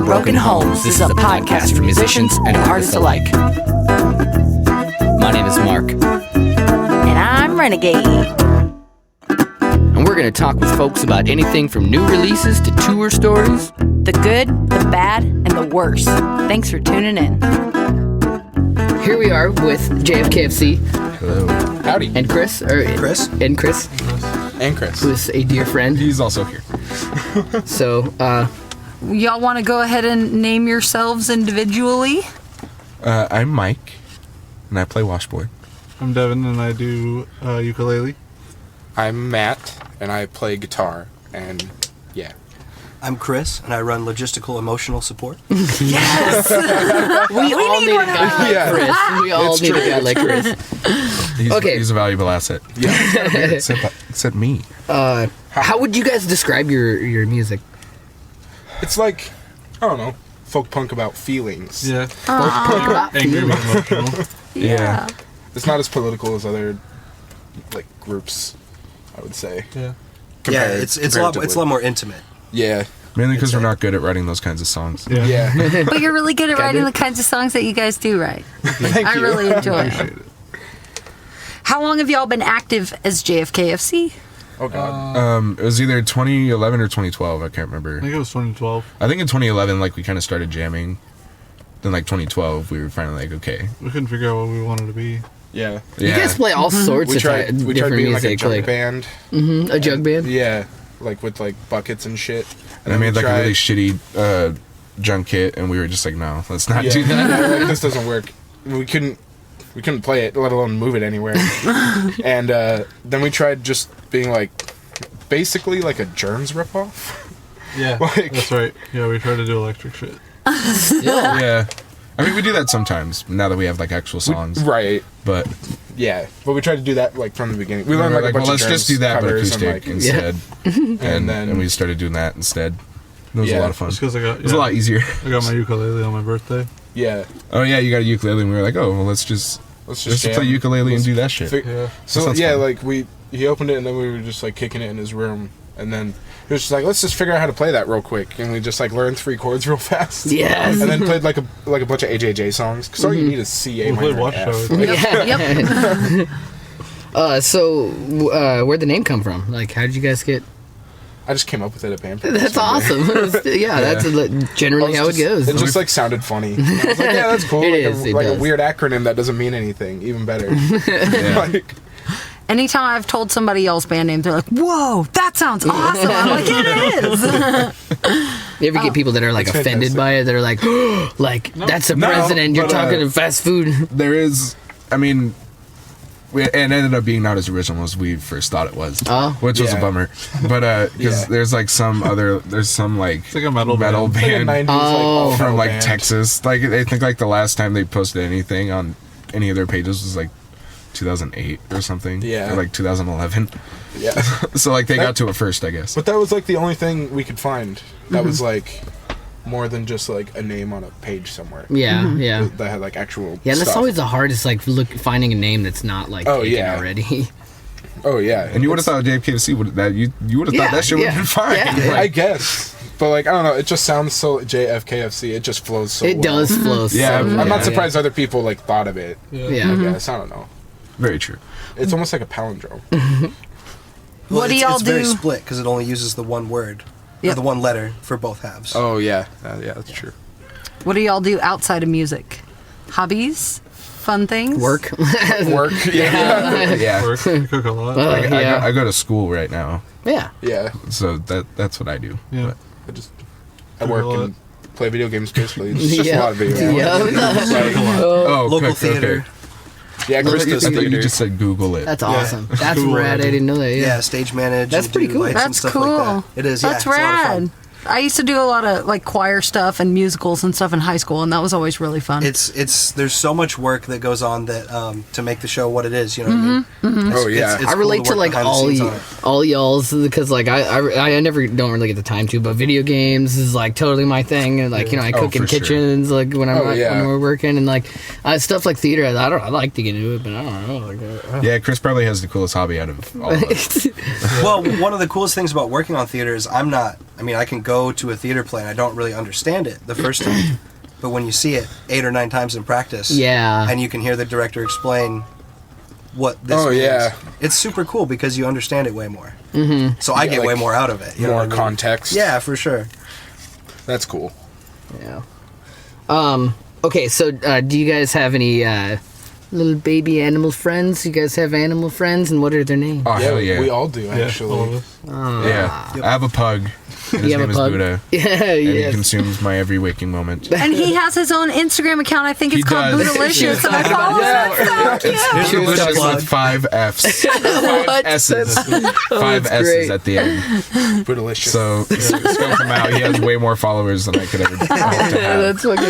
Broken Homes. This is a podcast for musicians and artists alike. My name is Mark. And I'm Renegade. And we're going to talk with folks about anything from new releases to tour stories. The good, the bad, and the worst. Thanks for tuning in. Here we are with JFKFC. Hello. Howdy. And Chris. And Chris. Who's a dear friend. He's also here. So, Y'all want to go ahead and name yourselves individually? I'm Mike, and I play washboard. I'm Devin, and I do ukulele. I'm Matt, and I play guitar, and yeah. I'm Chris, and I run logistical emotional support. Yes! we all need a guy like Chris. We all need a guy like Chris. He's a valuable asset. Yeah. except me. How would you guys describe your music? It's like, I don't know, folk punk about feelings. Yeah. Angry but emotional. Yeah. It's not as political as other, like, groups, I would say. Yeah. It's a lot more intimate. Yeah. Mainly because we're not good at writing those kinds of songs. Yeah. But you're really good at writing the kinds of songs that you guys do write. I really enjoy it. How long have y'all been active as JFKFC? Oh, God. It was either 2011 or 2012. I can't remember. I think it was 2012. I think in 2011, like, we kind of started jamming. Then, like, 2012, we were finally like, okay. We couldn't figure out what we wanted to be. Yeah. You guys play all sorts We of tried different being music. like a jug band. Mm-hmm, a jug band? Yeah. Like, with, like, buckets and shit. And I made, like, a really shitty drum kit, and we were just like, no, let's not do that. Like, this doesn't work. We couldn't play it, let alone move it anywhere. And then we tried just being like, basically like a Germs ripoff. Yeah, Like- that's right. Yeah, we tried to do electric shit. Yeah. I mean, we do that sometimes, now that we have, like, actual songs. Right. But Yeah. But we tried to do that like from the beginning. We learned like a bunch let's of just Germs do that but covers acoustic and, like, instead. And then- we started doing that instead. It was a Yeah. lot of fun. Just because It was a lot easier. I got my ukulele on my birthday. Yeah. Oh yeah, you got a ukulele, and we were like, oh, well, let's just jam. play ukulele and do that shit. Yeah. So sounds yeah, fun. like he opened it and then we were just like kicking it in his room, and then he was just like, let's just figure out how to play that real quick, and we just like learned 3 chords real fast. Yes. And then played like a bunch of AJJ songs, because all you need is C, A We played minor, and F. Watchtower. Yep. So, where'd the name come from? Like, how did you guys get... I just came up with it at band. That's awesome. Yeah, that's generally how it goes. It just like sounded funny. And I was like, yeah, that's cool. It like is, it a does. weird acronym that doesn't mean anything. Even better. Like, Anytime I've told somebody else band name, they're like, whoa, that sounds awesome. I'm like, it is. You ever get people that are like It's offended fantastic. by it? That are like, like that's the No, president. You're but, talking to fast food. There is, I mean, it ended up being not as original as we first thought it was, which was a Yeah. bummer. But because Yeah. there's like some like It's like a metal band like a 90s, like, all from metal like band. Texas. Like I think like the last time they posted anything on any of their pages was like 2008 or something. Yeah. Or like 2011. Yeah. So like they got to it first, I guess. But that was like the only thing we could find that was like more than just like a name on a page somewhere. Yeah, yeah. That had like actual Yeah, that's stuff. always the hardest, like finding a name that's not like Oh, taken yeah. already. Oh yeah. And you would have thought JFKFC would that you would have thought that shit would have been fine. Yeah. I guess. But like I don't know, it just sounds so JFKFC. It just flows so It well. does flow. Yeah, so I'm I'm not yeah. surprised other people like thought of it. Yeah. I guess. I don't know. Very true. It's almost like a palindrome. Well, What do it's, y'all it's very do? split because it only uses the one word Yep. or the one letter for both halves. Oh yeah. Yeah, that's true. What do y'all do outside of music? Hobbies? Fun things? Work. Work. Yeah. Yeah. Work. I cook a lot. I go to school right now, Yeah. Yeah. so that's what I do. Yeah. I work and play video games basically. It's just a lot of video games. Yeah. Oh, Local cook, theater. okay. Yeah, I thought Christus you theater. just said Google it. That's awesome. That's Cool. rad. I didn't know that. Yeah, Yeah. stage manage. That's and pretty do cool. lights and That's stuff cool. Like that. It is. That's yeah, it's a lot of fun. rad. I used to do a lot of like choir stuff and musicals and stuff in high school, and that was always really fun. It's there's so much work that goes on that to make the show what it is. You know what I mean? Oh yeah. It's I cool relate to work like behind the all scenes on it. all y'all's because like I never don't really get the time to, but video games is like totally my thing, and like I cook in for sure. kitchens like when I'm yeah. when we're working, and like stuff like theater. I like to get into it, but I don't know. Like, Yeah, Chris probably has the coolest hobby out of all of us. Well, one of the coolest things about working on theater is I'm not I mean, I can go to a theater play and I don't really understand it the first time. But when you see it 8 or 9 times in practice, and you can hear the director explain what this means, it's super cool because you understand it way more. Mm-hmm. So I get way more out of it. More context. Yeah, for sure. That's cool. Yeah. Okay, so do you guys have any little baby animal friends? You guys have animal friends, and what are their names? Oh, hell yeah. We all do, actually. all of us. Yeah. I have a pug. And his name is Buddha. Yeah, and he consumes my every waking moment. And he has his own Instagram account. I think it's called Boodalicious. And I follow that. It's delicious with 5 F's. 5 S's. 5 S's at the end. Boodalicious. So, scope him out. He has way more followers than I could ever hope to have. That's fucking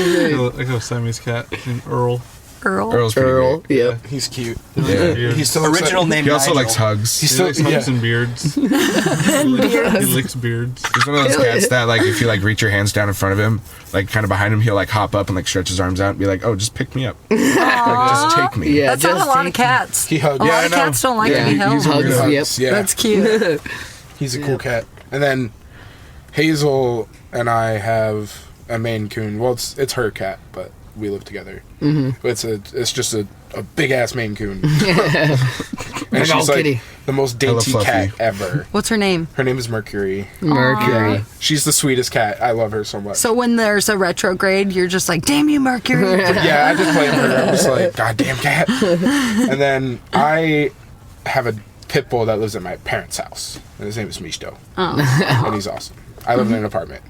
great. I have Sammy's cat named Earl. Earl's pretty Earl, great. yeah. He's cute. Yeah. He still Original name. He also Nigel. likes hugs. He likes hugs and beards. He licks beards. He's one of those cats that, like, if you, like, reach your hands down in front of him, like, kind of behind him, he'll, like, hop up and, like, stretch his arms out and be like, oh, just pick me up. Like, just take me. Yeah, That's not a lot of cats. He hugs. A lot of cats don't like to be held. He's a weird Hugs, hugs. yep. Yeah. That's cute. He's a cool cat. And then Hazel and I have a Maine Coon. Well, it's her cat, but we live together. Mm-hmm. It's just a big ass Maine Coon. And she's like the most dainty cat ever. What's her name? Her name is Mercury. Mercury. Yeah. She's the sweetest cat. I love her so much. So when there's a retrograde, you're just like, damn you, Mercury. Yeah, I just blame her. I'm just like, goddamn cat. And then I have a pit bull that lives at my parents' house. And his name is Mishto. Oh. And he's awesome. I live in an apartment.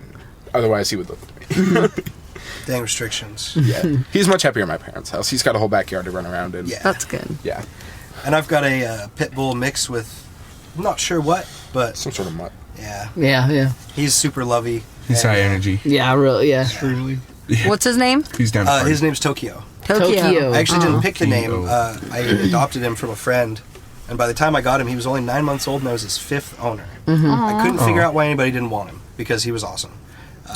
Otherwise, he would live with me. Dang restrictions. Yeah. He's much happier at my parents' house. He's got a whole backyard to run around in. Yeah. That's good. Yeah. And I've got a pit bull mix with, I'm not sure what, but Some sort of mutt. yeah. Yeah. He's super lovey. He's high energy. Yeah, really, yeah. Extremely. What's his name? He's down to His name's Tokyo. Tokyo. I actually didn't pick the name. Tokyo. I adopted him from a friend. And by the time I got him, he was only 9 months old and I was his 5th owner. I couldn't figure out why anybody didn't want him because he was awesome.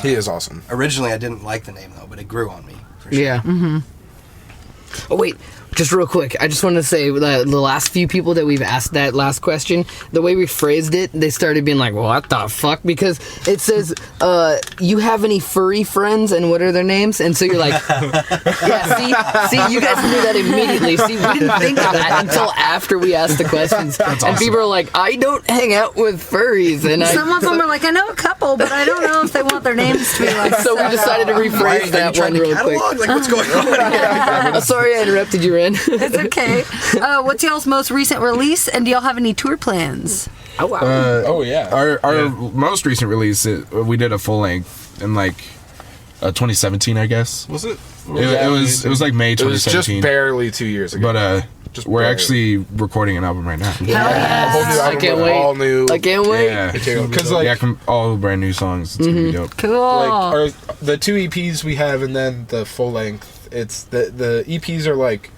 He is awesome. Originally, I didn't like the name, though, but it grew on me. For sure. Yeah. Mm-hmm. Oh, wait. Just real quick, I just wanted to say that the last few people that we've asked that last question, the way we phrased it, they started being like, what the fuck? Because it says, you have any furry friends and what are their names? And so you're like, yeah, see, you guys knew that immediately. See, we didn't think of that until after we asked the questions. And people are like, I don't hang out with furries. And Some of them are like, I know a couple, but I don't know if they want their names to be like. so we decided to rephrase that one real quick. Like, what's going on? Sorry I interrupted you, Ren. It's okay. What's y'all's most recent release, and do y'all have any tour plans? Oh, wow. Oh, yeah. Our most recent release, we did a full length in like 2017, I guess. Was it? It was like May It was 2017. just barely 2 years ago. But Just we're barely. actually recording an album right now. Yeah. Whole new I album can't with wait. all new. I can't wait. Yeah, Because like, all brand new songs. It's gonna be dope. Cool. like the 2 EPs we have, and then the full length. It's the EPs are like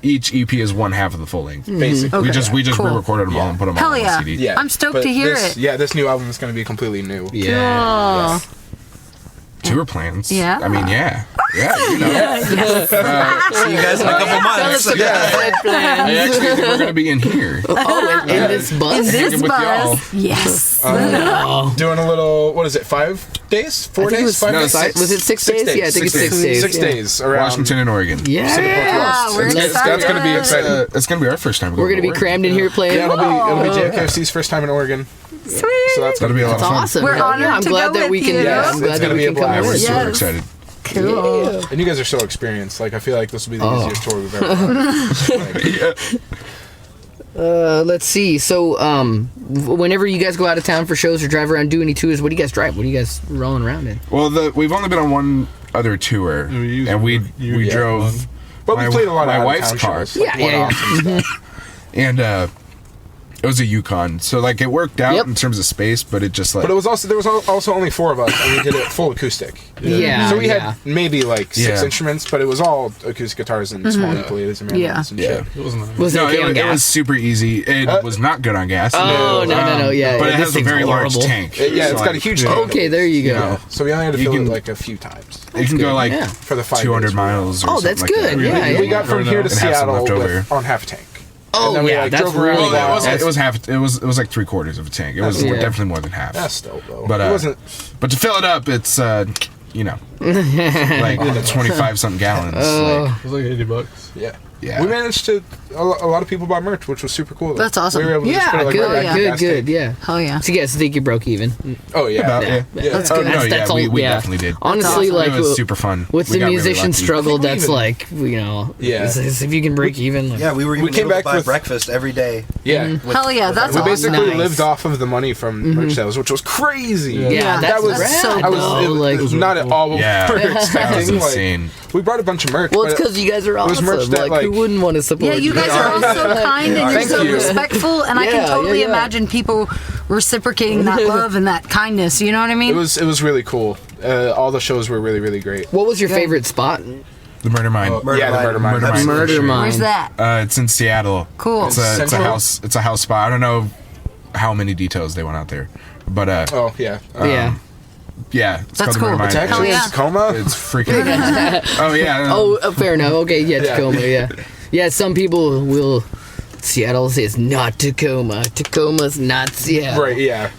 Each EP is one half of the full length. basically. We just Cool. re-recorded them all and put them all Hell on yeah. the CD. Yeah, I'm stoked but to hear this, it. Yeah, this new album is going to be completely new. Yeah. Cool. Tour plans. Yeah. I mean, yeah. You know. See you guys in a couple months. I actually think we're gonna be in here. Oh, in this bus? In this with y'all. bus. Yes. Doing a little, what is it, 5 days? 4 I think it days? was- 5 no, days? six. Was it 6 days? Yeah, I think it's 6 days. 6 yeah. days around Washington and Oregon. Yeah. We're It's- excited. That's going to be exciting. It's gonna be our first time. We're going to be crammed in here playing. Yeah, it'll be JFKFC's first time in Oregon. Sweet. So that's That'll be a lot That's of fun. awesome. We're Yeah, honored I'm to glad go that we with can. you. Yeah, Yes, I'm glad it's that gonna we be a can come blast. We're with. super Yes. excited. Cool. And you guys are so experienced. Like, I feel like this will be the easiest tour we've ever done. Let's see. So, whenever you guys go out of town for shows or drive around, do any tours, what do you guys drive? What are you guys rolling around in? Well, we've only been on one other tour, and we drove. But we played a lot of my out-of-town wife's car. shows, like Yeah. one-offs and stuff. And it was a Yukon, so like it worked out Yep. in terms of space, but it just like. But it was also there was also only 4 of us, and we did it full acoustic. Yeah. So we yeah. had maybe like 6 Yeah. instruments, but it was all acoustic guitars and small ukuleles and mandolins and Yeah. shit. It wasn't that. Was it No, okay on it gas? was super easy. It was not good on gas. Oh, no, yeah. But yeah, it this has a thing's very large horrible. tank. Yeah, it's So, got a like, huge you tank. know, Okay, there you go. know, So we only had to You fill can- it like a few times You can go like Yeah. for the 5 200 days. miles. Or Oh, something that's like good. that. Yeah, We yeah. got from Right here now. to And have some Seattle left over. on half a tank. Oh, and then we, yeah, like, that's drove around. really Well, bad. it was half. It was like 3/4 of a tank. It was definitely more than half. That's still though. But it wasn't. But to fill it up, it's like 25 something gallons. It was like $80. Yeah. We managed to. A lot of people bought merch, which was super cool. That's awesome. We were able to just Yeah, put it, like, good, right back in the gas good, tank. yeah. Oh yeah. So you guys think you broke even? Oh yeah. About, Yeah. yeah. That's Oh, good. no, That's all- we yeah. definitely did. Honestly, awesome. like It was super fun. with We the got really musician lucky. struggle, I think we that's even- like Yeah. if you can break even. Like, Yeah, we were even came able to back buy with- breakfast every day. Yeah. Hell yeah, that's We awesome. basically Nice. lived off of the money from merch sales, which was crazy. yeah, that that's was rad, so I was though, like, it was not at all what Yeah. we were That was expecting. Like, insane. we brought a bunch of merch. well, it's but because you guys are was awesome. merch that, Like, who like- wouldn't want to support? Yeah, you guys are all so kind and you're Thank so you. respectful, and I Yeah, can totally yeah. imagine people reciprocating that love and that kindness. You know what I mean? it was really cool. All the shows were really, really great. What was your favorite spot? The Murder Mine. Yeah, the Murder Mine. Murder Mine. Murder Mine. Where's that? It's in Seattle. Cool. It's a Central? house. It's a house spot. I don't know how many details they went out there, but Oh yeah. Yeah. yeah, it's That's called the cool. Murder Mine. It's actually Hell yeah. in Tacoma. It's freaking. Oh yeah. Fair enough. Okay, yeah, Yeah. Tacoma. Yeah, yeah. Some people will. Seattle says not Tacoma. Tacoma's not Seattle. Right. Yeah.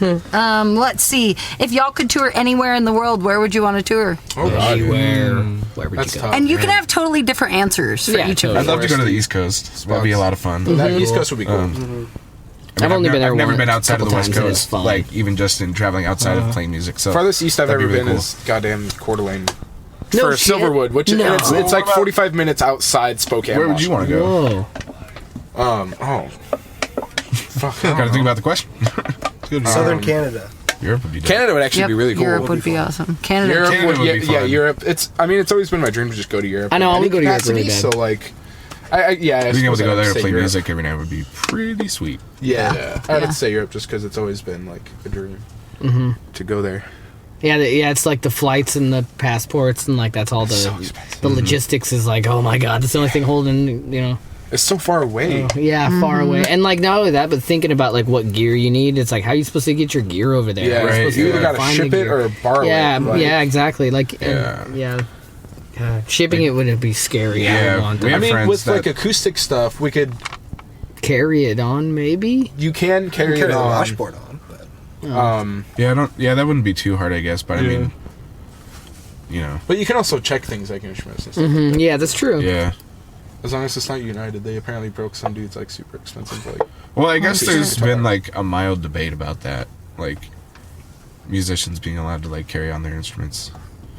Let's see. If y'all could tour anywhere in the world, where would you want to tour? Oh god. Anywhere. Where would That's you go? tough. And you can have totally different answers for Yeah, each of totally. I'd them. love to go to the East Coast. That'd be a lot of fun. That East Coast would be cool. I mean, I've only been there I've never one- been outside of the couple West times and it's Coast, fun. like even just in traveling outside of playing music. So Farthest east I've that'd ever be really been cool. is goddamn Coeur d'Alene. No For shit. Silverwood, which No. and it's like 45 minutes outside Spokane. Where would you want to go? Whoa. Oh. Fuck. Got to think about the question. Southern Canada. Europe would be dope. Canada would actually Yep, be really cool. Europe would be awesome. Canada. Europe Canada would, would yeah, be yeah, fun. Europe. It's always been my dream to just go to Europe. I know, I in wanna any go to Europe really capacity, bad. So like, I Being able suppose to I go would there to say play Europe. music every night would be pretty sweet. Yeah, I Yeah. would say Europe just because it's always been like a dream to go there. Yeah, yeah, it's like the flights and the passports and like that's all the so expensive. the logistics is like, oh my god, that's the only thing holding, you know. It's so far away. Yeah, far away. And like not only that, but thinking about like what gear you need, it's like how are you supposed to get your gear over there? Yeah, How are right, supposed you to either got to find ship the it gear? or borrow Yeah, it. Like, yeah, exactly. Like Yeah. shipping it would be scary. I Yeah, don't want we to I have mean, friends with like that- acoustic stuff, we could. carry it on maybe. You can carry Carry it the on. washboard on. But Yeah, I don't. Yeah, that wouldn't be too hard, I guess. But I mean, you know, But you can also check things like instruments and stuff. Mm, yeah, that's true. yeah. As long as it's not United, they apparently broke some dudes like super expensive. Like, Well, I guess sure. there's been like a mild debate about that, like musicians being allowed to like carry on their instruments.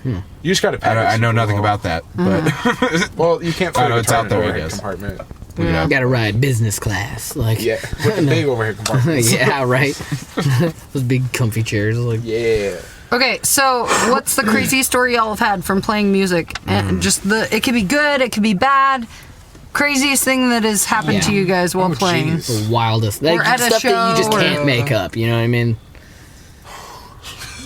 you just got to. I know nothing about that, but Well, you can't I put know a it's guitar out in there, an I overhead guess. compartment. look it up. Got to ride business class, like Yeah, with the big overhead compartment. yeah, right. Those big comfy chairs, like Yeah. Okay, so what's the craziest story y'all have had from playing music? And just it could be good, it could be bad. Craziest thing that has happened to Yeah. you guys while Oh, playing. jeez. the wildest, like Or at a stuff that you just show, or- can't make up. You know what I mean?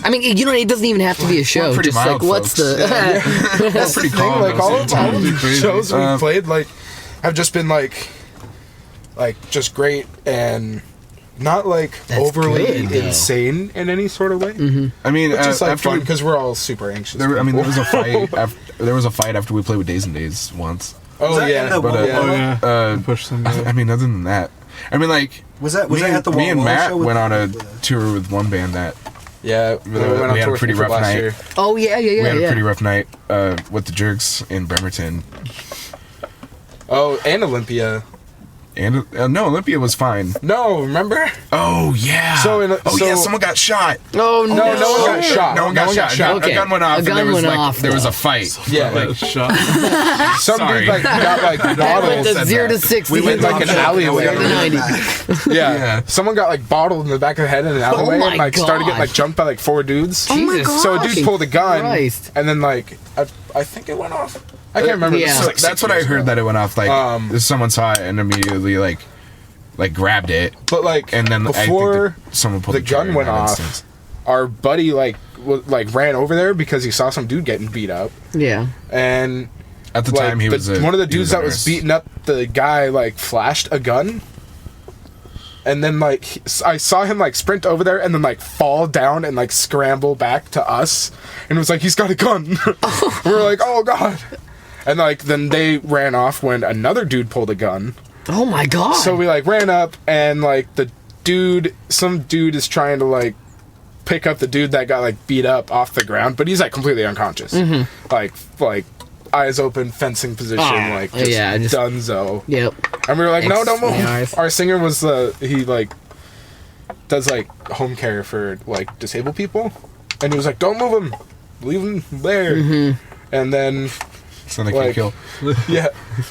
I mean, you know, it doesn't even have to be a show. pretty Just like, mild, what's folks. the? That's the pretty thing. calm, Like though, all of sometimes. the Crazy. shows we've played, like, have just been like just great and not like That's overly good, though. insane in any sort of way. I mean, It's just like after fun we, because we're all super anxious. there people. was a fight. There was a fight after we played with Days and Days once. Oh Was that yeah, in the But, Wall yeah. Wall? Push some guy. I mean, other than that, I mean, like Was that me, at the me Wall and Wall Matt show with went on a the- tour with one band that Yeah, We had a pretty rough night. Oh yeah, yeah, yeah. we had a yeah. pretty rough night with the Jerks in Bremerton. Oh, and Olympia. And no, Olympia was fine. No, remember? Oh yeah. So in a- oh so- yeah, someone got shot. Oh No, no one got shot. No one got shot. Okay. A gun went off. A gun and there was went like off, there was though. a fight. Yeah, Like shot. some Sorry. dude like got like Went bottled. to said 0 to that. 60. We went like an alleyway. 90. Yeah. Yeah. Someone got like bottled in the back of the head in an alleyway my and like started getting like gosh. jumped by like 4 dudes. Oh my Jesus. God. So a dude pulled a gun Christ. and then like I think it went off. I can't remember. yeah. This was, So like, that's 6 what I years heard ago. that it went off. Like someone saw it and immediately like grabbed it, But like and then before I think that someone pulled the the trigger gun in went that off, instance. our buddy like ran over there because he saw some dude getting beat up, Yeah. and At the like time, he was one of the he dudes a that was nurse. beating up the guy like flashed a gun. And then, like, I saw him, like, sprint over there and then, like, fall down and, like, scramble back to us. And it was like, he's got a gun. We were like, oh, God. And, like, then they ran off when another dude pulled a gun. Oh my god. So we like ran up, and like some dude is trying to like pick up the dude that got like beat up off the ground, but he's like completely unconscious. Like eyes open, fencing position, like just dunzo. Yep. And we were like, no, don't move. Our singer was he like does like home care for like disabled people, and he was like, don't move him, leave him there. And then so they can kill. Yeah.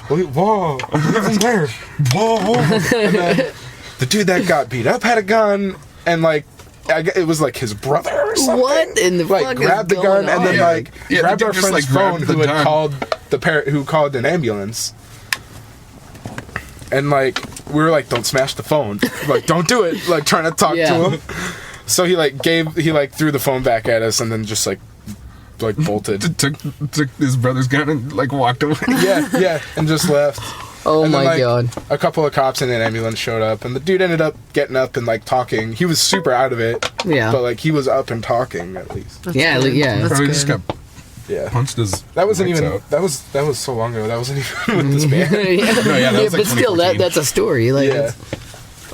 Whoa, leave him there. Whoa. And then the dude that got beat up had a gun, and like it was like his brother or something. What in the like fuck grabbed is the gun going and then on? like grabbed our friend's phone who had called who called an ambulance. And like we were like, don't smash the phone. Like, don't do it. Like trying to talk to him. So he threw the phone back at us and then just like bolted. took his brother's gun and like walked away. Yeah, and just left. Oh and my then, god. A couple of cops and an ambulance showed up, and the dude ended up getting up and like talking. He was super out of it. Yeah. But like he was up and talking at least. That's good. Probably just got punched his. That wasn't even out. That was so long ago. That wasn't even with this band. That was like but still that's a story. Like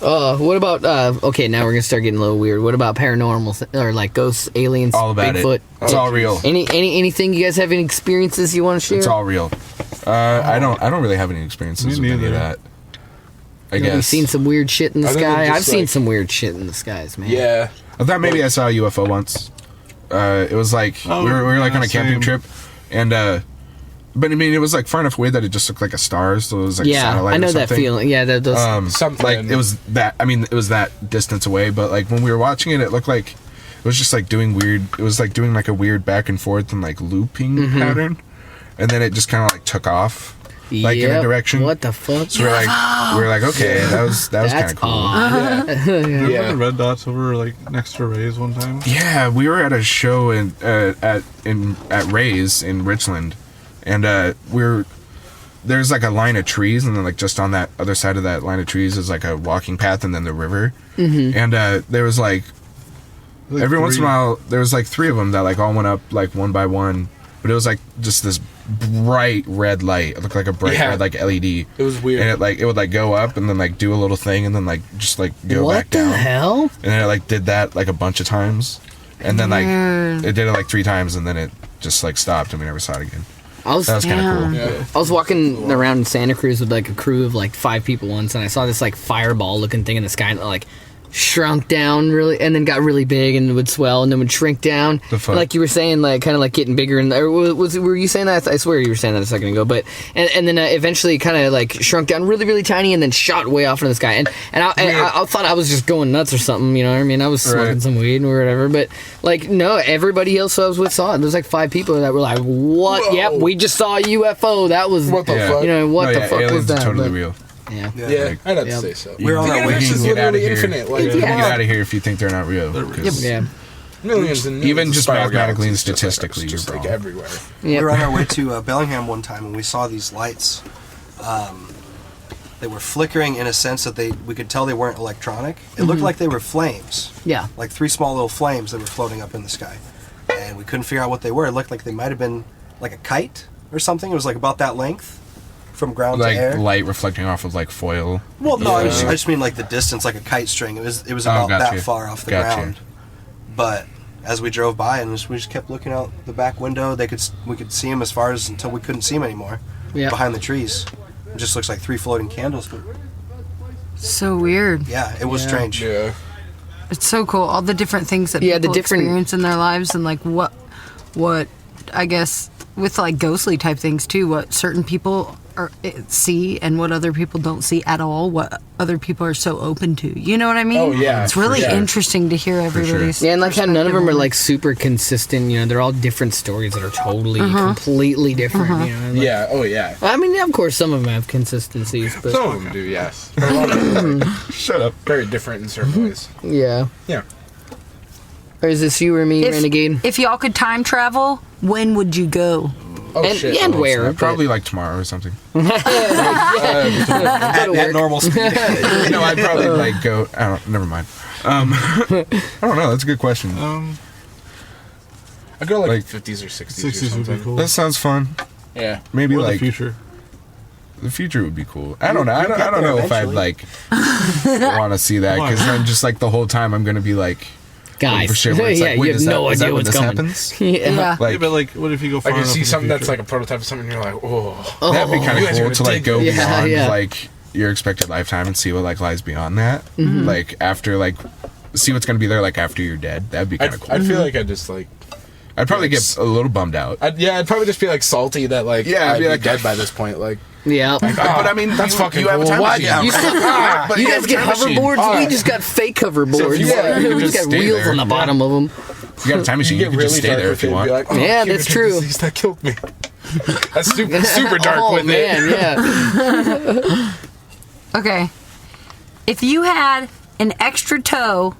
what about okay, now we're gonna start getting a little weird. What about paranormal or like ghosts, aliens, all about Bigfoot? It's all real. Anything you guys have any experiences you want to share? It's all real. I don't really have any experiences with any of that. I guess. You've seen some weird shit in the sky. I've seen some weird shit in the skies, man. Yeah. I thought maybe I saw a UFO once. It was like we were like on a camping trip, and but I mean it was like far enough away that it just looked like a star, so it was like a satellite. I know or that feeling. Yeah, that does something. Like it was that. I mean, it was that distance away, but like when we were watching it, it looked like it was just like doing weird. It was like doing like a weird back and forth and like looping pattern, and then it just kind of like took off. Like in a direction. What the fuck? So we're like, okay, that was kind of cool. Yeah. Red dots over like next to Ray's one time. Yeah, we were at a show at Ray's in Richland, and there's like a line of trees, and then like just on that other side of that line of trees is like a walking path, and then the river. And there was like every once in a while there was like 3 of them that like all went up like one by one, but it was like just this bright red light. It looked like a bright red like LED. It was weird. And it would like go up and then like do a little thing and then like just like go back down. What the hell? And then it like did that like a bunch of times, and then like it did it like 3 times and then it just like stopped and we never saw it again. That was kind of cool. Yeah. I was walking around in Santa Cruz with like a crew of like 5 people once, and I saw this like fireball looking thing in the sky, and it like shrunk down really, and then got really big, and would swell, and then would shrink down. Like you were saying, like kind of like getting bigger. And were you saying that? I swear you were saying that a second ago. But and then eventually kind of like shrunk down really really tiny, and then shot way off into the sky. And I thought I was just going nuts or something. You know what I mean? I was smoking some weed or whatever. But like no, everybody else I was with saw it. There's like 5 people that were like, "What? Whoa. Yep, we just saw a UFO. That was what the fuck? You know what the fuck was that?" Totally real. Yeah, I'd have to say so. We're on our way to get out of here. Infinite. Like, Get out of here if you think they're not real. Millions and millions even just mathematically and galaxies, statistically, just you're like wrong. everywhere. We were on our way to Bellingham one time, and we saw these lights. They were flickering in a sense that we could tell they weren't electronic. It looked like they were flames. Yeah. Like 3 small little flames that were floating up in the sky. And we couldn't figure out what they were. It looked like they might have been like a kite or something. It was like about that length from ground to air. Like light reflecting off of like foil. Well, no, I just mean like the distance, like a kite string. It was about that far off the ground. But as we drove by, and we just kept looking out the back window, we could see them as far as until we couldn't see them anymore. Yeah. Behind the trees, it just looks like 3 floating candles. But so weird. Yeah, it was strange. Yeah, it's so cool. All the different things that people experience in their lives, and like what I guess with like ghostly type things too. What certain people see and what other people don't see at all, what other people are so open to, you know what I mean? Oh yeah, it's really interesting to hear everybody's and like how none of them are like super consistent, you know, they're all different stories that are totally completely different, you know, like, I mean, of course some of them have consistencies, but some of them do, yes. Shut up. Very different in certain ways. Yeah. Or is this you or me, Renegade? If y'all could time travel, when would you go? And where? Probably like tomorrow or something. At normal speed. No, I'd probably like go. Never mind. I don't know. That's a good question. I'd go like 50s or 60s or something. Would be cool. That sounds fun. Yeah. Maybe or like the future. The future would be cool. I don't know. I don't know if I'd like want to see that, because then just like the whole time I'm gonna be like, guys, for sure, it's like, you have no idea what's coming. Happens? Yeah. But like, what if you go far Like you enough see in the something that's future? like a prototype of something, and you're like, oh, That'd be kind of cool to like go beyond yeah. like your expected lifetime and see what like lies beyond that. Like after like see what's gonna be there like after you're dead. That'd be kind of cool. I'd feel like I'd just like. I'd probably get a little bummed out. I'd probably just be like salty that like I'd be like dead by this point. Like, Yeah. But I mean, that's fucking you have a cool. time What? machine. You guys get hoverboards? We just got fake hoverboards. We just got wheels on the bottom of them. You got a time machine. You can really just stay there if you want. Like, Yeah, that's true. Disease that killed me. That's super dark with man, it. yeah. Okay. If you had an extra toe,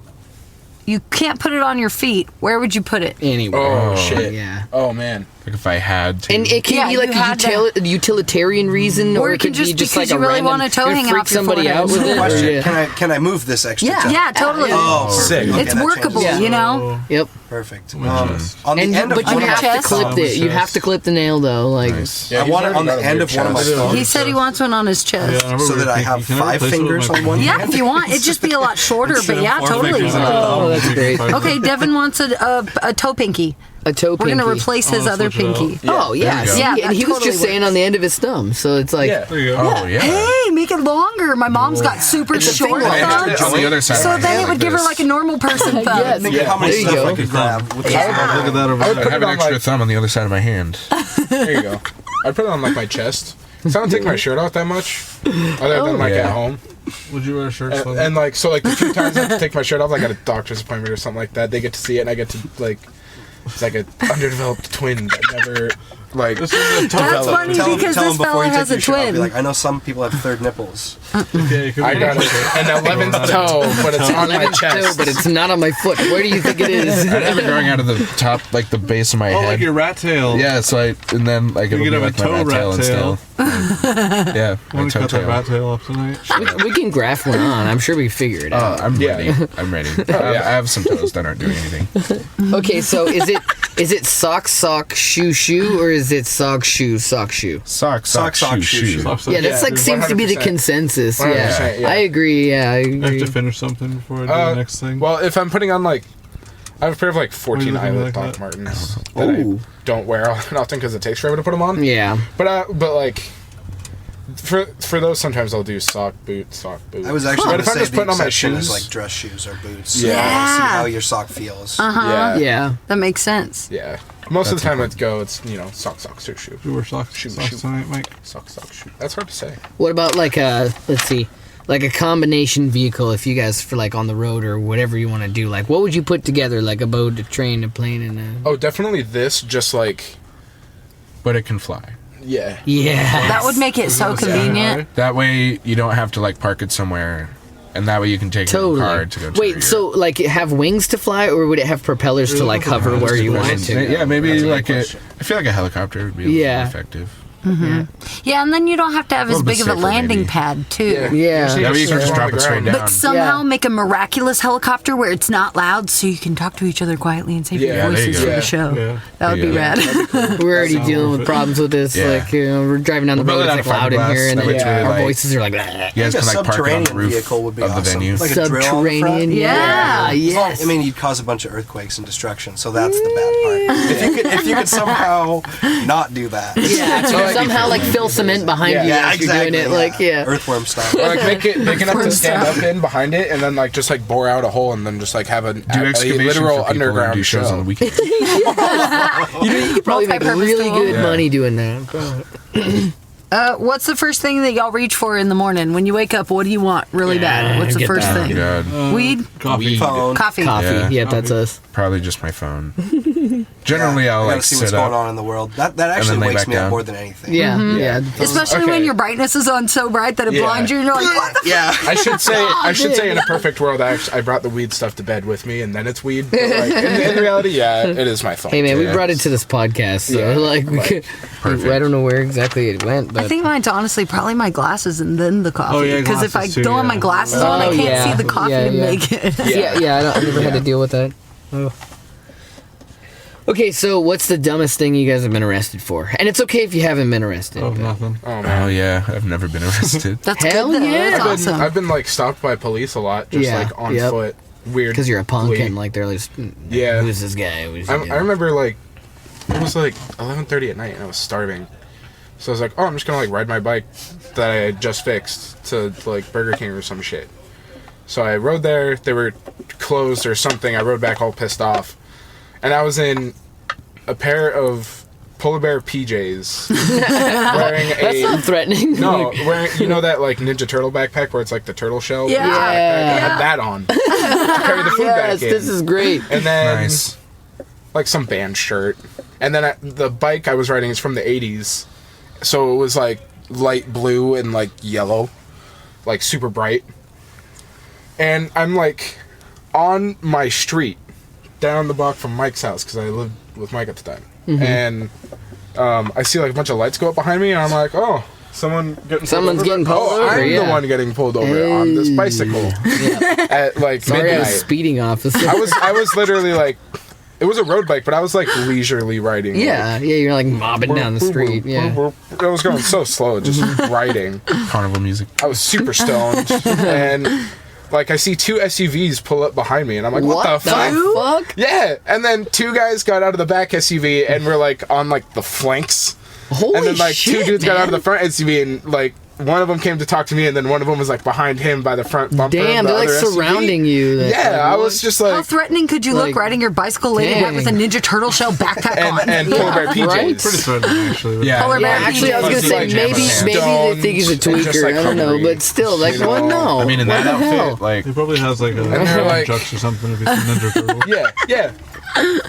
you can't put it on your feet. Where would you put it? Anywhere. Oh shit. Yeah. Oh man. Like if I had to. And it can be like a utilitarian reason, or it could be just like a really random. want a toe hanging freak off your somebody forehead. out with it. Question: Or, Can I move this extra? toe? Yeah, totally. Oh, Sick. Okay, It's that workable, changes. you know? Yep. Perfect. My chest. On the And end of but you one of my have to chest? clip it. You have to clip the nail though. Like Nice. I want it on the end of one of my thumbs. He said he wants one on his chest. So that I have 5 fingers on one Yeah, hand? if you want. It'd just be a lot shorter, but yeah, totally. Oh, that's great. Okay, Devin wants a toe pinky. A toe pinky. We're going to replace his other pinky. Oh yeah. There you go. See, Yeah, and he that was totally just saying works. on the end of his thumb. So it's like. Yeah. There you go. Oh yeah. Hey, make it longer. My mom's got super It's a short finger. thumbs. On the other side. So of my then hand it would give her this. like a normal person thumb. Yes. Think of how many There you stuff go. I could grab. With Look at that over I would there. I put have it an on extra like. thumb on the other side of my hand. There you go. I'd put it on like my chest. So I don't take my shirt off that much, other than like Yeah. at home. Would you wear a shirt? And like so like the few times I have to take my shirt off, like at a doctor's appointment or something like that, they get to see it, and I get to like. It's like an underdeveloped twin that never, like, This is a That's tough. funny Tell because him this before fella you has take a your shirt off, be twin. like, I know some people have third nipples. Okay, I got an 11th toe, but it's on my No, chest. but it's not on my foot. Where do you think it is? I'd have it growing out of the top, like the base of my Oh, head. like your rat tail. Yeah, so and then like it'll You be could like have a my toe rat tail rat and tail. stuff. Yeah, I my want to toe cut that tail. rat tail up tonight. We can graft one on. I'm sure we figure it out. I'm Yeah. ready. I'm ready. I have some toes that aren't doing anything. Okay, so is it sock, shoe, or is it sock, shoe? Sock, shoe. Yeah, that's like seems to be the 100%. consensus. 100%, yeah. I agree. Yeah, I I agree. have to finish something before I do the next thing. Well, if I'm putting on like, I have a pair of like 14 What are you looking eyelet like Doc that? Martens that Ooh. I don't wear often because it takes forever to put them on. Yeah. But like, for those sometimes I'll do sock boot. I was actually But going if to I'm say just the putting on my exception is shoes, like dress shoes or boots. Yeah. So see Yeah. how your sock feels. yeah, Yeah. That makes sense. yeah. Most of the time it's sock, shoe. you wear socks, Shoot, socks shoot. tonight, Mike? Sock, shoe. That's hard to say. What about like let's see, like a combination vehicle? If you guys for like on the road or whatever you want to do, like what would you put together? Like a boat, a train, a plane, and a. Oh, definitely this. Just like, But it can fly. yeah. Yeah. That would make it so convenient. That way you don't have to like park it somewhere, and that way you can take it in Totally. the car to go to Wait, so like have wings to fly, or would it have propellers to like hover where you want it to? Yeah, maybe That's a like good a. question. I feel like a helicopter would be a little Yeah. more effective. Yeah, and then you don't have to have as little bit big of a safer, landing maybe. pad, too. Yeah. Usually That way you can just on drop the it straight ground. down. But somehow Yeah. make a miraculous helicopter where it's not loud so you can talk to each other quietly and save Yeah, your there you voices go. for Yeah. the show. Yeah. That would be Yeah. rad. We're already Sound dealing worth with it. problems with this. Yeah. Like, we're driving down the We'll road, build it's it like out of loud in fiberglass, here, and that way it's our really light. voices are like. You guys I can think a like park it on the subterranean roof vehicle would be of the awesome. venue. Like a drill on the Subterranean, front. yeah, yes. I mean, you'd cause a bunch of earthquakes and destruction, so that's the bad part. If you could somehow not do that. Yeah, so like somehow it. like fill cement behind you Yeah, as you're doing it. Like, yeah. Earthworm style. Or like make it big enough to stand up in behind it, and then like just like bore out a hole, and then just like have a excavation literal for people and underground do shows show. on the weekend. You could probably make Multi-purpose really tool. good Yeah. money doing that. What's the first thing that y'all reach for in the morning? When you wake up, what do you want really bad? What's the get first that. thing? God, Weed? Coffee. Phone. Coffee. Coffee. Yeah. Yep, that's us. probably just my phone. Generally, I I'll gotta like see sit what's up. going on in the world. That actually lay wakes back me up down. more than anything. Yeah, yeah. Especially when Okay. your brightness is on so bright that it Yeah. blinds you and you're like, what the Yeah. I should say in a perfect world, I brought the weed stuff to bed with me, and then it's weed. But like, in reality, yeah, it is my phone. Hey man, we Yeah. brought it to this podcast, so Yeah, like, we could, perfect. I don't know where exactly it went, I but think mine's honestly probably my glasses and then the coffee. Oh, yeah, Because if I glasses too, don't have my yeah. glasses on, I Oh, can't yeah. see the coffee Yeah, to yeah. make it. yeah, I never had to deal with that. Oh. Okay, so what's the dumbest thing you guys have been arrested for? And it's okay if you haven't been arrested. Oh, nothing. Oh yeah, I've never been arrested. That's Hell good. yeah. That's awesome. I've been like stopped by police a lot, just like on foot. Weird. Because you're a punk and like they're like, yeah. Who's this guy? I remember like it was like 11:30 at night and I was starving, so I was like, oh, I'm just gonna like ride my bike that I had just fixed to like Burger King or some shit. So I rode there. They were closed or something. I rode back all pissed off, and I was in a pair of polar bear PJs wearing That's not threatening. No, wearing, you know that like Ninja Turtle backpack where it's like the turtle shell? Yeah. Backpack? I had that on to carry the food back in. This is great. And then Nice. like some band shirt. And then the bike I was riding is from the 80s. So it was like light blue and like yellow, like super bright. And I'm like on my street down the block from Mike's house because I lived with Mike at the time. Mm-hmm. And I see like a bunch of lights go up behind me and I'm like, oh, someone's getting pulled over. I'm the one getting pulled over on this bicycle at like midnight. Speeding officer. I was literally like, it was a road bike, but I was like leisurely riding. Yeah, you're like mobbing down the street. Yeah, I was going so slow, just riding. Carnival music. I was super stoned, and like I see two SUVs pull up behind me, and I'm like, what the fuck? Yeah, and then two guys got out of the back SUV and were like on like the flanks. Holy and then like shit, two dudes man. got out of the front SUV and like one of them came to talk to me and then one of them was like behind him by the front bumper. Damn, of the they're like other surrounding SUV. you. Yeah, I was just like, how threatening could you look riding your bicycle late at night with a Ninja Turtle shell backpack on? and polar bear PJs. Right? Pretty threatening, actually. Yeah. Polar bear Actually, I was gonna say Like, maybe they think he's a tweaker. like, I don't know, hungry, but still, like, you know? what? No. I mean, in that What the hell? outfit, like, He probably has like a they're like- trucks or something if he's a Ninja Turtle. Yeah.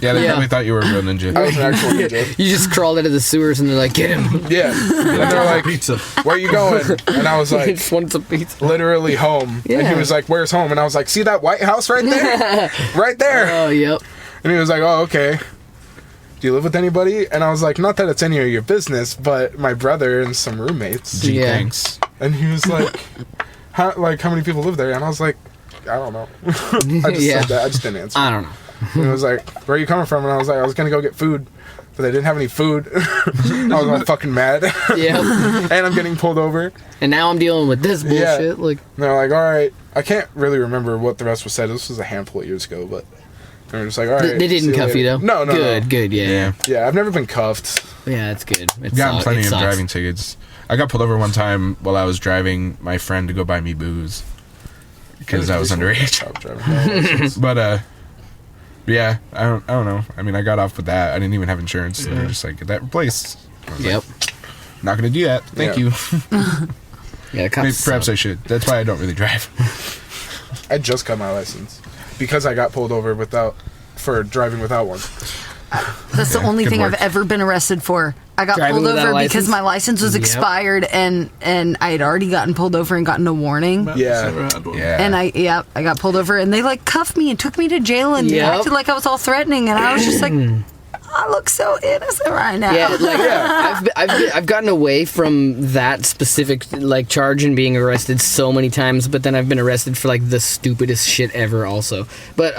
they probably thought you were a real ninja. I was an actual ninja. You just crawled out of the sewers and they're like, get him. Yeah. And they're like, Pizza. where you going? And I was He like, just wanted some pizza. literally home. Yeah. And he was like, where's home? And I was like, see that White House right there? Right there. Oh, yep. And he was like, oh, okay. Do you live with anybody? And I was like, not that it's any of your business, but my brother and some roommates. Gee, Yeah. thanks. And he was like, how many people live there? And I was like, I don't know. I just said that. I just didn't answer. I don't know. And he was like, where are you coming from? And I was like, I was going to go get food, but they didn't have any food. I was all fucking mad. Yeah. And I'm getting pulled over. And now I'm dealing with this bullshit. Like, And they're like, all right. I can't really remember what the rest was said. This was a handful of years ago, but they were just like, all right. they didn't see cuff you, later. though? No. Good, yeah. Yeah, I've never been cuffed. Yeah, that's good. I've gotten plenty of driving tickets. I got pulled over one time while I was driving my friend to go buy me booze because I was underage. But yeah, I don't know. I mean, I got off with that. I didn't even have insurance. They were just like, get that replaced. I was Yep. like, not gonna do that. Thank you. Yeah, Maybe, perhaps I should. That's why I don't really drive. I just got my license because I got pulled over for driving without one. That's the only good thing work. I've ever been arrested for. I got Driving pulled without over a because license? my license was Yep. expired and I had already gotten pulled over and gotten a warning. Yeah. Never had one. Yeah. And I got pulled over and they like cuffed me and took me to jail and Yep. acted like I was all threatening and I was just like, I look so innocent right now. Yeah, like I've gotten away from that specific like charge and being arrested so many times, but then I've been arrested for like the stupidest shit ever also. But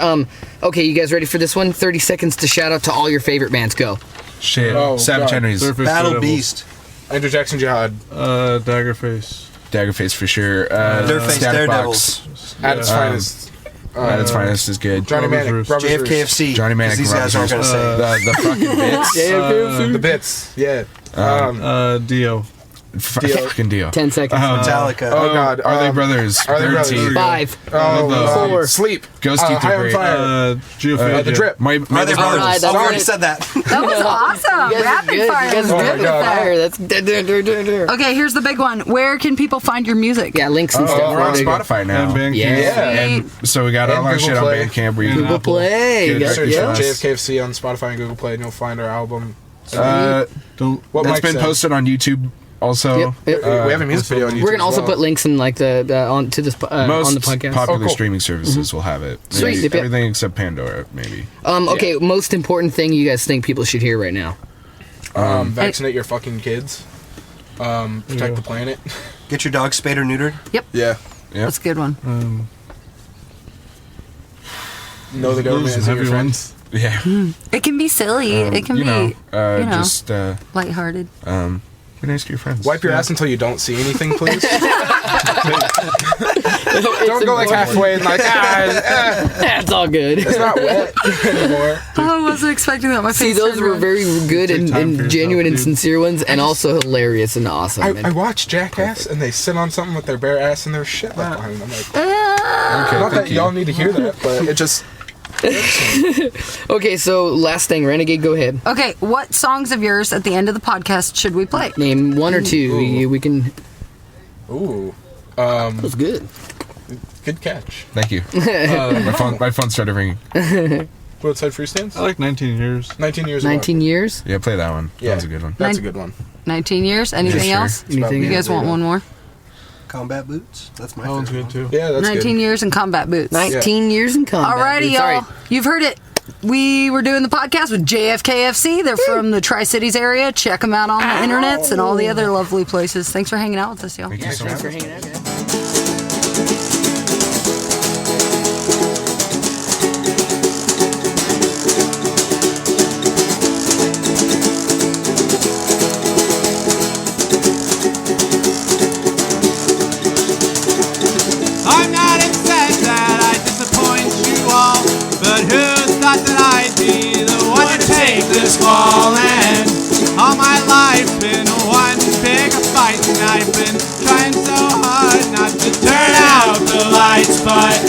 okay, you guys ready for this one? 30 seconds to shout out to all your favorite bands. Go. Shit. Oh, Savage God. Henry's. Surface Battle Daredevil. Beast. Andrew Jackson Jihad. Daggerface. Daggerface for sure. Dirtface Static Daredevils. Box. At its finest. At its finest is good. Johnny Brothers Manic. Roost. Brothers Roost. JFKFC. Johnny Manic. 'cause these guys aren't going to say it. The fucking bits. The bits. Yeah. Dio. Fucking deal. 10 seconds. Metallica. Oh, God. Are They Brothers? Are They Brothers? 13. 5. Oh, 4. Sleep. Ghost Teeth High are on great. Fire. Geophagia. The Drip. My Are They Alright, Brothers? that's I've already it. said that. That was awesome. You guys are Rapid good. fire. You guys Oh are my rapid God. fire. That's Okay, here's the big one. Where can people find your music? yeah, links and stuff. We're on There you go. Spotify now. And Bandcamp. Yeah. And so we got all And our Google shit Play. on Bandcamp. Where you Google Play. Good. Yeah, Search yeah. for JFKFC on Spotify and Google Play and you'll find our album. Don't. What That's Mike been said. posted on YouTube also. Yep, yep. We have a music video on YouTube. We're gonna as also well. put links in like the on to this Most on the podcast. popular Oh, cool. streaming services will have it. Sweet. Maybe Yep, yep. everything except Pandora, maybe. Okay, most important thing you guys think people should hear right now? Vaccinate your fucking kids. Protect the planet. Get your dog spayed or neutered. Yeah. Yep. That's a good one. Know the government Lose is your friend. everyone's. Yeah. It can be silly. It can be just lighthearted. Be nice to your friends. Wipe your ass until you don't see anything, please. Don't go like halfway and like, it's all good. It's not wet anymore. I wasn't expecting that. My face. See, those were very good and genuine and sincere ones, and also hilarious and awesome. I watch Jackass, and they sit on something with their bare ass and their shit left behind them. I'm like, Okay, not that y'all need to hear that, but it just. Okay, so last thing, Renegade, go ahead. Okay, what songs of yours at the end of the podcast should we play? Name one or two. We can. Ooh. That was good. Good catch. Thank you. My phone started ringing. Roadside Free Stands? I like 19 years. 19 years. 19 years? Yeah, play that one. Yeah. That was a good one. That's a good one. 19 years? Anything else? Anything? You guys want one more? Combat boots. That's my That one's favorite good one. too. Yeah, that's 19 years in combat boots. 19 years in combat. Alrighty, boots. y'all. All right. You've heard it. We were doing the podcast with JFKFC. They're from the Tri-Cities area. Check them out on the internets and all the other lovely places. Thanks for hanging out with us, y'all. Thank you so Thanks much. for hanging out, guys. I'm not upset that I disappoint you all, but who thought that I'd be the one to take this fall? And all my life been one big fight, and I've been trying so hard not to turn out the lights, but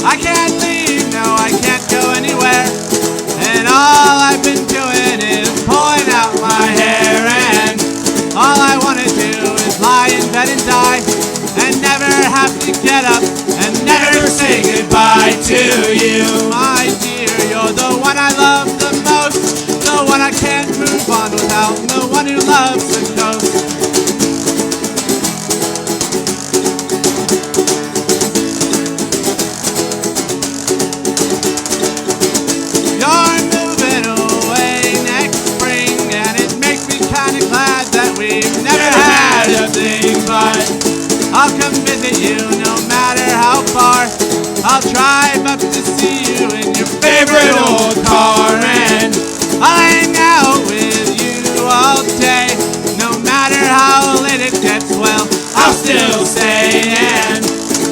I can't leave, no, I can't go anywhere, and all I've been doing is pulling out my hair, and all I want to do is lie in bed and die, and never have to get up, and never say goodbye to you. My dear, you're the one I love the most, the one I can't move on without, the one who loves the coast. You're moving away next spring, and it makes me kinda glad that we've never had a thing, but I'll come visit you no matter how far. I'll drive up to see you in your favorite old car, and I'll hang out with you all day. No matter how late it gets, well, I'll still stay. And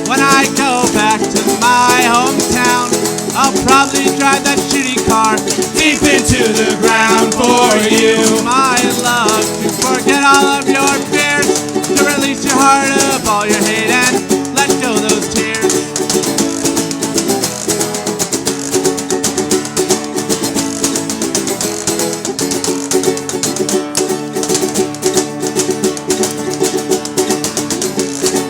when I go back to my hometown, I'll probably drive that shitty car deep into the ground for you. My love, to forget all of your fears, to release your heart of all your hate and let go those tears.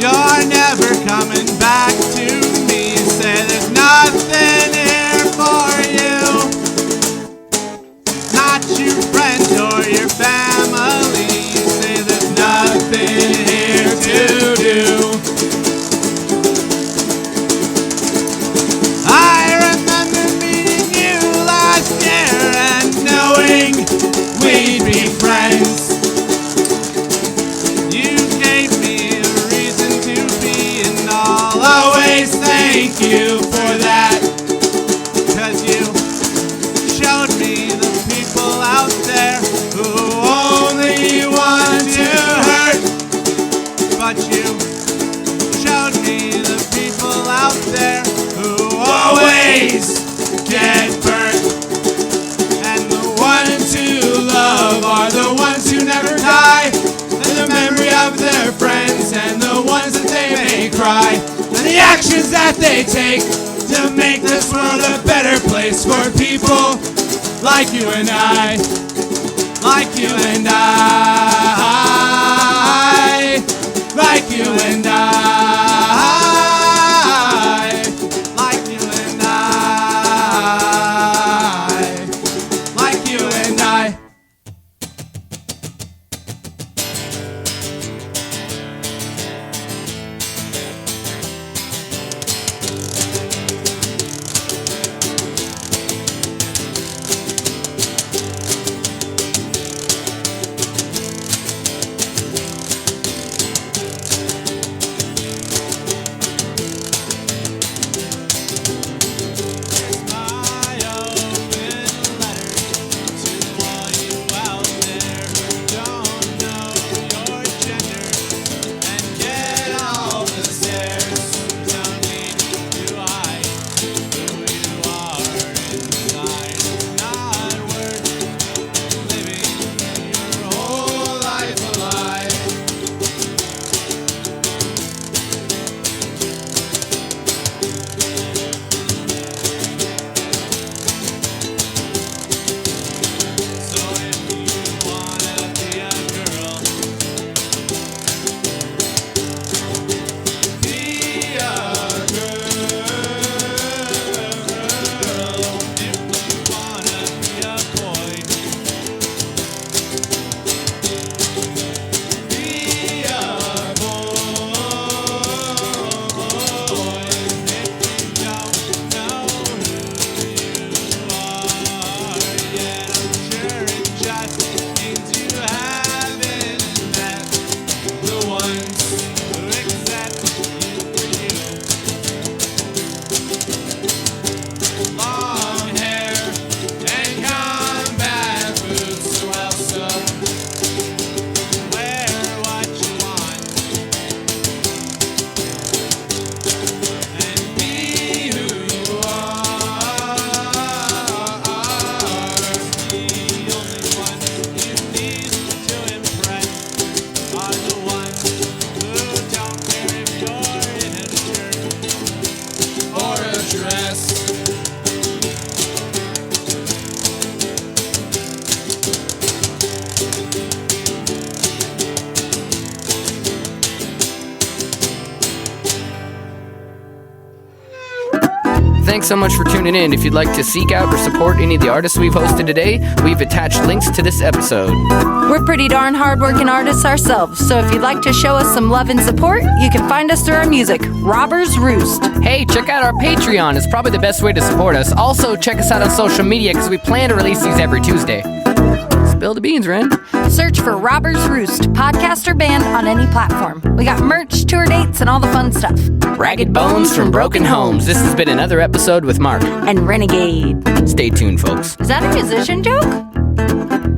You're never coming back to me. You say there's nothing here for you, not your friends or your family. You say there's nothing here to do. I remember meeting you last year and knowing we'd be friends. You gave me a reason to be, and I'll always thank you for that. 'Cause you showed me the people out there who only want to hurt, but you showed me the people out there who always get burnt. And the ones who love are the ones who never die, and the memory of their friends, and the ones that they may cry, and the actions that they take to make this world a better place for people like you and I, like you and I, like you and I, like you and I, like you and I. thanks so much for tuning in. If you'd like to seek out or support any of the artists we've hosted today, we've attached links to this episode. We're pretty darn hard-working artists ourselves, so if you'd like to show us some love and support, you can find us through our music, Robbers Roost. Hey, check out our Patreon. It's probably the best way to support us. Also, check us out on social media because we plan to release these every Tuesday. Spill the beans, Ren. Search for Robbers Roost, podcast or band on any platform. We got merch, tour dates, and all the fun stuff. Ragged Bones from Broken Homes. This has been another episode with Mark. And Renegade. Stay tuned, folks. Is that a musician joke?